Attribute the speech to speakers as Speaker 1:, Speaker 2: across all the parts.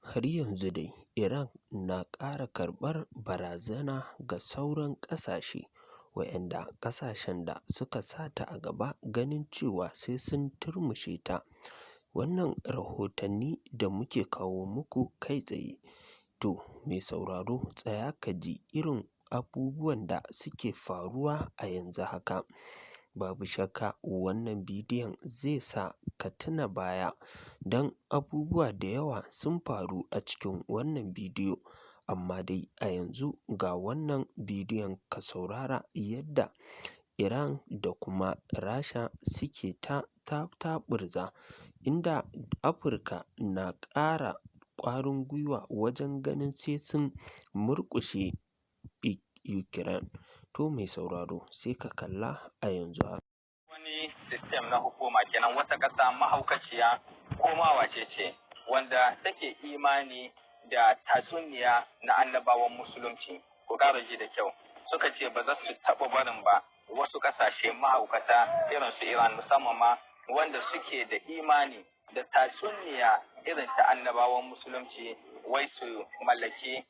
Speaker 1: Har yanzu dai Iran na ƙara karɓar barazana ga sauran ƙasashe, waɗanda ƙasashen da suka sa ta a gaba ganin cewa sai sun turmushe ta. Wannan rahotanni da muke kawo muku kai tsaye. To, mai sauraro tsaya ka ji irin abubuwan da suke faruwa a yanzu haka. Babu shakka wannan bidiyon zai sa ka tuna baya, don abubuwa da yawa sun faru a cikin wannan bidiyo. Amma dai a yanzu ga wannan bidiyon ka saurara yadda Iran da kuma Rasha suke taɓurza, inda Afirka na ƙara ƙwarin gwiwa wajen ganin sai sun murƙushe Ukraine. To mai sauraro sai ka kalla a yanzu haka.
Speaker 2: Wani sistem na hukuma kenan, wata ƙasa mahaukaciya ko ma wace ce wanda take imani da tatsuniya na annabawan musulunci. Ku ƙara ji da kyau. Suka ce ba za su taɓa barin ba wasu ƙasashe mahaukata irin su Iran, musamman ma wanda suke da imani da tatsuniya irin ta annabawan musulunci, wai su mallaki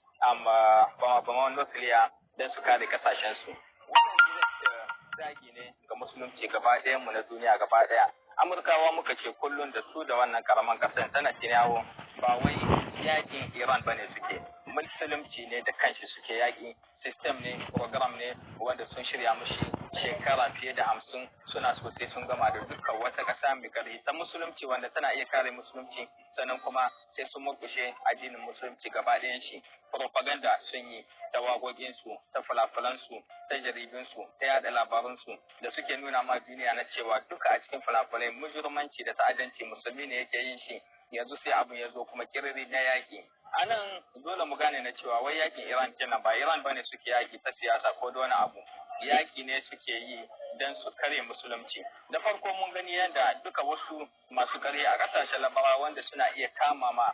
Speaker 2: bama nukiliya don su kare ƙasashensu. Wannan zagi ne ga musulunci gaba ɗayan mu na duniya gaba ɗaya. Amurkawa muka ce kullum da su da wannan karaman ƙasar tana yawo, ba wai yakin Iran bane suke, musulunci ne da kanshi suke yaki. System ne, program ne wanda sun shirya mushi shekara fiye da 50, suna so sai sun gama da dukkan wata ƙasa mai ƙarfi ta musulunci wanda tana iya kare musulunci, sannan kuma sai sun murkushe addinin musulunci gaba ɗayan shi. Propaganda sun yi ta waƙoƙinsu, ta falafalansu, ta jaridunsu, ta yada labaransu da suke nuna ma duniya na cewa duka a cikin falafalai mujurmanci da ta'addanci musulmi ne yake yin shi. Yanzu sai abin ya zo kuma kiriri na yaƙi. A nan dole mu gane na cewa wai yaƙin Iran kenan ba Iran bane suke yaƙi ta siyasa ko da wani abu. Yaƙi ne suke yi don su kare musulunci. Da farko mun gani yadda duka wasu masu ƙarfi a ƙasashen Larabawa wanda suna iya kama ma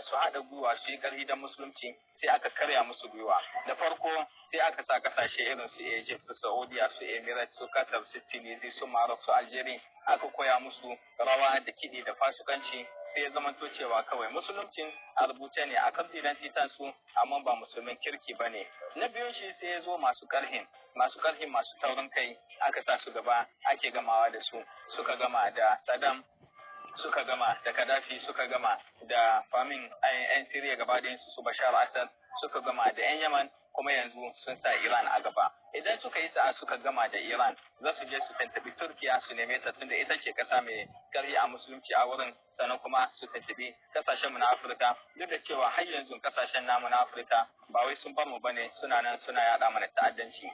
Speaker 2: su haɗa gwiwa su yi ƙarfi don musulunci, sai aka karya musu gwiwa. Da farko sai aka sa ƙasashe irin su Egypt, su Saudiya, su Emirates, su Qatar, su Tunisia, su Maroc, su Algeria, aka koya musu rawa da kiɗi da fasikanci. Sai ya zamanto cewa kawai musuluncin a rubuce ne a kan titan su, amma ba musulmin kirki ba ne. Na biyun shi sai ya zo masu ƙarhin masu taurin kai, aka sa su gaba, ake gamawa da su. Suka gama da Saddam, suka gama da Gaddafi, suka gama da famin 'yan Siriya gaba da su Bashar Assad, suka gama da 'yan Yaman, kuma yanzu sun sa Iran a gaba. Idan suka yi sa'a suka gama da Iran, za su je su tantabi Turkiya su neme ta, tunda ita ce kasa mai karfi a musulunci a wurin, sannan kuma su tantabi kasashen mu na Afirka. Duk da cewa har yanzu kasashen namu na Afirka ba wai sun bar mu bane, suna nan suna yada mana ta'addanci.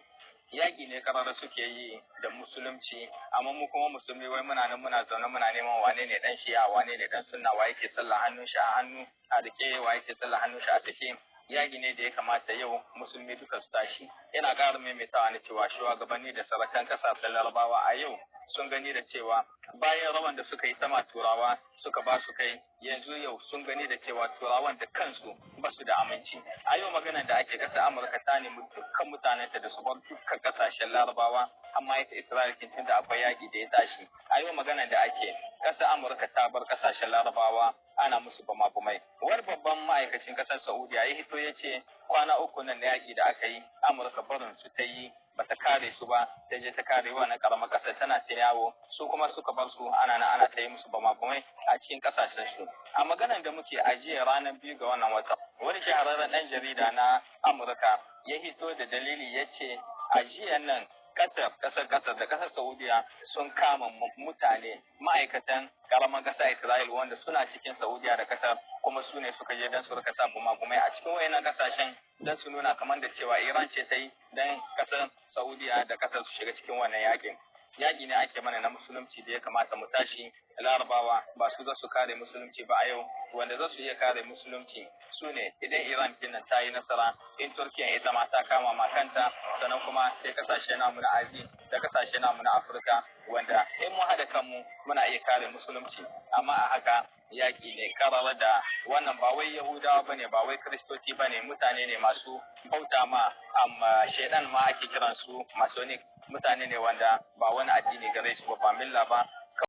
Speaker 2: Yaƙi ne karara suke yi da musulunci, amma mu kuma musulmi wai muna nan muna zaune muna neman wane ne dan shi'a, wane ne dan sunna, wa yake sallah hannun shi a hannu a rike, wa yake sallah hannun shi a take. Yaƙi ne da ya kamata yau musulmi duka su tashi. Yana ƙara maimaitawa na cewa shugabanni da sarakan ƙasashen Larabawa a yau sun gani da cewa bayan rawan da suka yi sama turawa suka ba su kai, yanzu yau sun gani da cewa turawan da kansu ba su da aminci. A yau maganar da ake ƙasa Amurka ta nemi dukkan mutanenta da su bar dukkan ƙasashen Larabawa, amma ita Isra'il tun da akwai yaƙi da ya tashi. A yau maganar da ake ƙasa Amurka ta bar ƙasashen Larabawa ana musu bama-bamai. Wani babban ma'aikacin ƙasar Saudiya ya hito ya ce kwana 3 nan na yaƙi da aka yi, Amurka barin su ta yi, ba ta kare su ba, ta je ta kare wannan karamar ƙasar tana ta yawo, su kuma suka bar su ana ta yi musu bama-bamai a cikin ƙasashen su. A maganar da muke ajiye ranar 2 ga wannan wata, wani shahararren ɗan jarida na Amurka ya hito da dalili ya ce ajiyar nan ƙasar da ƙasar Saudiya sun kama mutane ma'aikatan karamar ƙasa Isra'il wanda suna cikin Saudiya da ƙasar, kuma su ne suka je don su rika sa bumabumai a cikin wayannan ƙasashen don su nuna kamar da cewa Iran ce ta yi don ƙasar Saudiya da ƙasar su shiga cikin wannan yaƙin. Yaƙi ne ake mana na musulunci da ya kamata mu tashi. Larabawa ba su za su kare musulunci ba a yau, wanda za su iya kare musulunci su ne idan Iran kenan ta yi nasara, in Turkiya ita ma ta kama makanta, sannan kuma sai kasashe namu na Aziya da kasashe namu na Afirka, wanda in mu haɗa kanmu muna iya kare musulunci. Amma a haka yaƙi ne karara da wannan ba wai Yahudawa bane, ba wai Kiristoci bane, mutane ne masu bauta ma amma shaidan ma ake kiransu Masonic. Mutane ne wanda ba wani addini gare su ba milla ba,